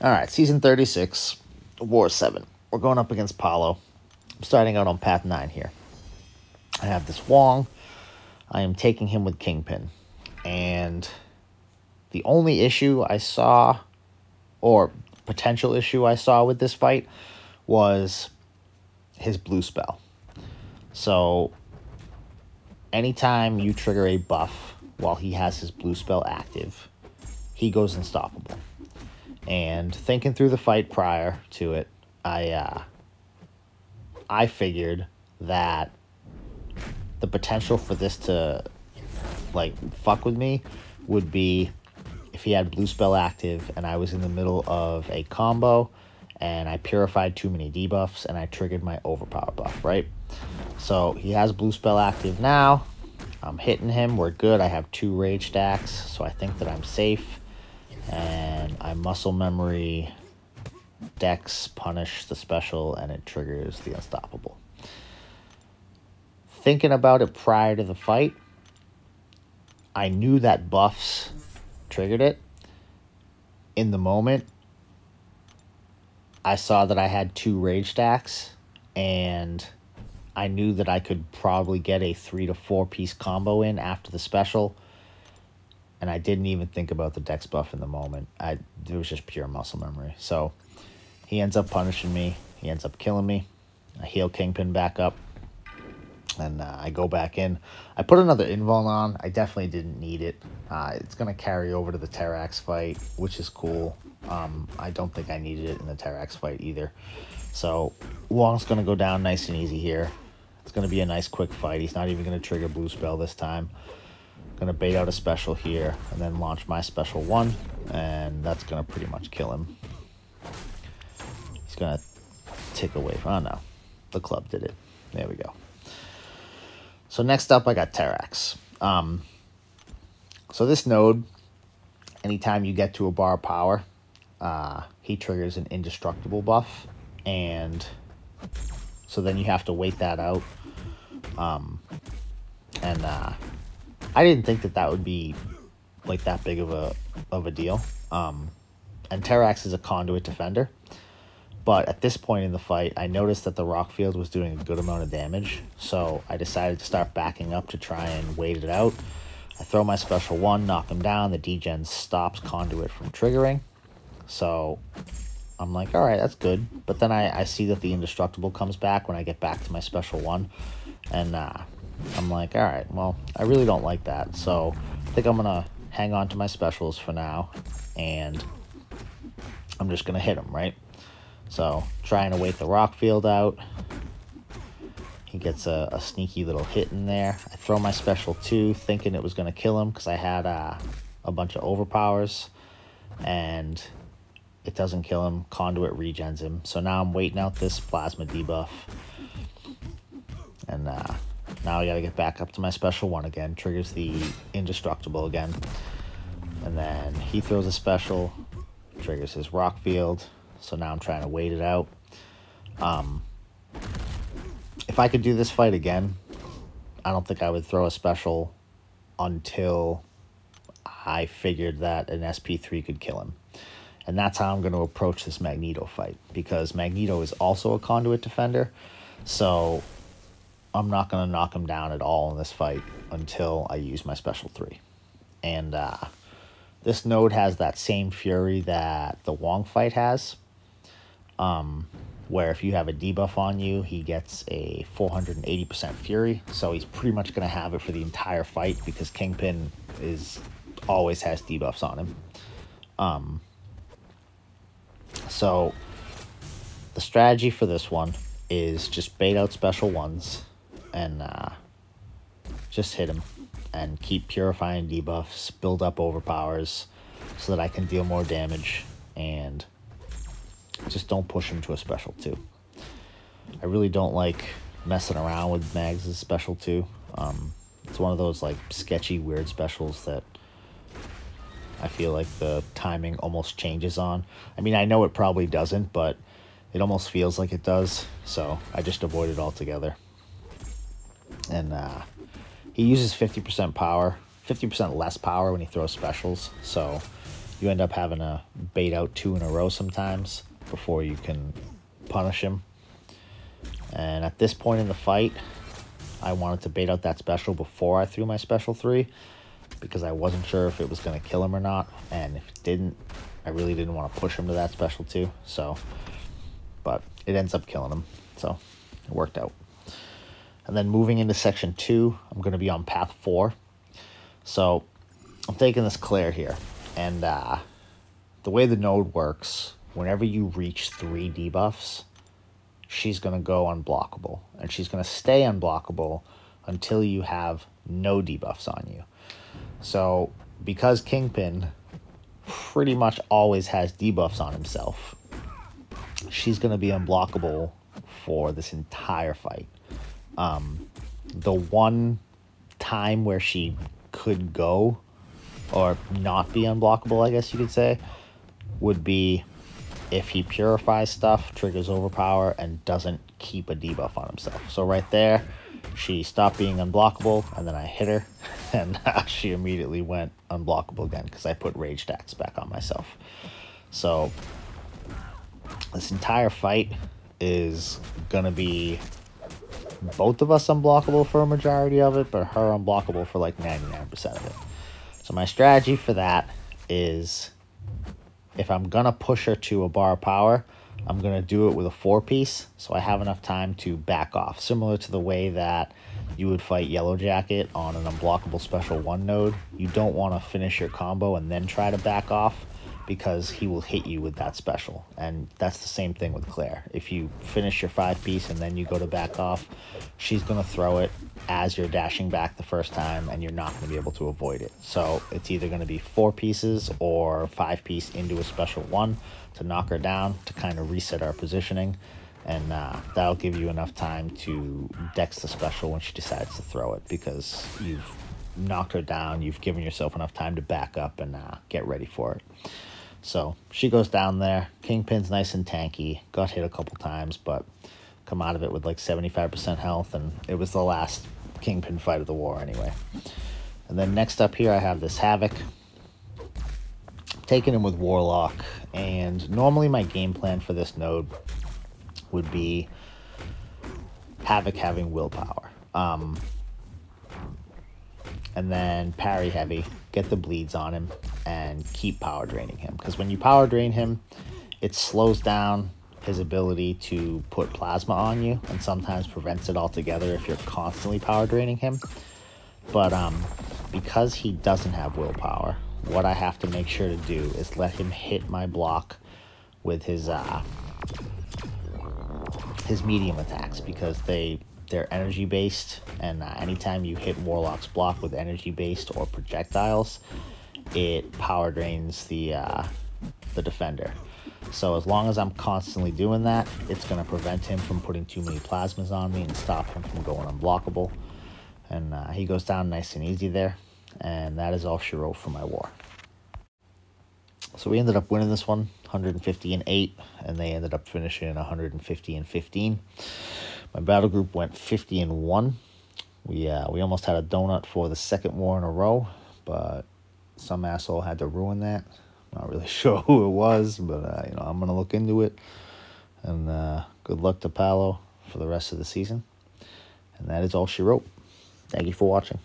All right, Season 36, War 7. We're going up against PALO. I'm starting out on Path 9 here. I have this Wong. I am taking him with Kingpin. And the only issue I saw, or potential issue I saw with this fight, was his blue spell. So anytime you trigger a buff while he has his blue spell active, he goes unstoppable. And thinking through the fight prior to it, I figured that the potential for this to like fuck with me would be if he had blue spell active and I was in the middle of a combo and I purified too many debuffs and I triggered my overpower buff, right? So he has blue spell active now. I'm hitting him. We're good. I have 2 rage stacks, so I think that I'm safe. And I muscle memory Dex punish the special and it triggers the unstoppable. Thinking about it prior to the fight, I knew that buffs triggered it. In the moment, I saw that I had 2 rage stacks, and I knew that I could probably get a 3 to 4 piece combo in after the special, and I didn't even think about the Dex buff in the moment. It was just pure muscle memory. So he ends up punishing me. He ends up killing me. I heal Kingpin back up, and I go back in. I put another invuln on. I definitely didn't need it. It's going to carry over to the Terrax fight, which is cool. I don't think I needed it in the Terrax fight either. So Wong's going to go down nice and easy here. It's going to be a nice quick fight. He's not even going to trigger blue spell this time. Going to bait out a special here and then launch my special 1, and that's going to pretty much kill him. He's going to tick away from... Oh, no. The club did it. There we go. So next up, I got Terrax. So this node, anytime you get to a bar of power, he triggers an indestructible buff, and so then you have to wait that out. I didn't think that would be like that big of a deal. And Terrax is a conduit defender. But at this point in the fight, I noticed that the rock field was doing a good amount of damage. So I decided to start backing up to try and wait it out. I throw my special 1, knock him down. The degen stops conduit from triggering. So I'm like, all right, that's good. But then I see that the indestructible comes back when I get back to my special 1. And I'm like, all right, well, I really don't like that. So I think I'm going to hang on to my specials for now. And I'm just going to hit him, right? So trying to wait the rock field out. He gets a sneaky little hit in there. I throw my special 2, thinking it was going to kill him because I had a bunch of overpowers. And it doesn't kill him. Conduit regens him. So now I'm waiting out this plasma debuff. And now I got to get back up to my special 1 again. Triggers the indestructible again. And then he throws a special. Triggers his rock field. So now I'm trying to wait it out. If I could do this fight again, I don't think I would throw a special until I figured that an SP3 could kill him. And that's how I'm going to approach this Magneto fight, because Magneto is also a conduit defender. So I'm not going to knock him down at all in this fight until I use my special 3. And this node has that same fury that the Wong fight has. Where if you have a debuff on you, he gets a 480% fury. So he's pretty much going to have it for the entire fight because Kingpin always has debuffs on him. So the strategy for this one is just bait out special 1s and just hit him and keep purifying debuffs, build up overpowers so that I can deal more damage, and just don't push him to a special 2. I really don't like messing around with Mags' special 2. It's one of those like sketchy, weird specials that I feel like the timing almost changes on. I mean, I know it probably doesn't, but it almost feels like it does. So I just avoid it altogether. And he uses 50% power, 50% less power when he throws specials. So you end up having to bait out 2 in a row sometimes before you can punish him. And at this point in the fight, I wanted to bait out that special before I threw my special 3, because I wasn't sure if it was going to kill him or not. And if it didn't, I really didn't want to push him to that special 2. So, but it ends up killing him. So it worked out. And then moving into section 2, I'm going to be on path 4. So I'm taking this Claire here. And the way the node works, whenever you reach 3 debuffs, she's going to go unblockable. And she's going to stay unblockable until you have no debuffs on you. So because Kingpin pretty much always has debuffs on himself, she's going to be unblockable for this entire fight. The one time where she could go or not be unblockable, I guess you could say, would be if he purifies stuff, triggers overpower, and doesn't keep a debuff on himself. So right there, she stopped being unblockable, and then I hit her, and she immediately went unblockable again because I put rage stacks back on myself. So this entire fight is gonna be both of us unblockable for a majority of it, but her unblockable for like 99% of it. So my strategy for that is, if I'm gonna push her to a bar of power, I'm gonna do it with a 4-piece, so I have enough time to back off. Similar to the way that you would fight Yellow Jacket on an unblockable special 1 node. You don't want to finish your combo and then try to back off, because he will hit you with that special. And that's the same thing with Claire. If you finish your 5-piece and then you go to back off, she's going to throw it as you're dashing back the first time, and you're not going to be able to avoid it. So it's either going to be 4 pieces or 5-piece into a special 1 to knock her down, to kind of reset our positioning. And that'll give you enough time to dex the special when she decides to throw it, because you've knocked her down, you've given yourself enough time to back up and get ready for it. So she goes down there. Kingpin's nice and tanky. Got hit a couple times, but come out of it with like 75% health, and it was the last Kingpin fight of the war anyway. And then next up here I have this Havoc. Taking him with Warlock, and normally my game plan for this node would be Havoc having willpower. And then parry heavy, get the bleeds on him, and keep power draining him. Because when you power drain him, it slows down his ability to put plasma on you, and sometimes prevents it altogether if you're constantly power draining him. But because he doesn't have willpower, what I have to make sure to do is let him hit my block with his medium attacks, because they're energy based, and anytime you hit Warlock's block with energy based or projectiles, it power drains the defender. So as long as I'm constantly doing that, it's going to prevent him from putting too many plasmas on me and stop him from going unblockable. And he goes down nice and easy there, and that is all she wrote for my war. So we ended up winning this one 150-8, and they ended up finishing 150-15. My battle group went 50-1. We almost had a donut for the 2nd war in a row, but some asshole had to ruin that. Not really sure who it was, but I'm gonna look into it. And good luck to PALO for the rest of the season. And that is all she wrote. Thank you for watching.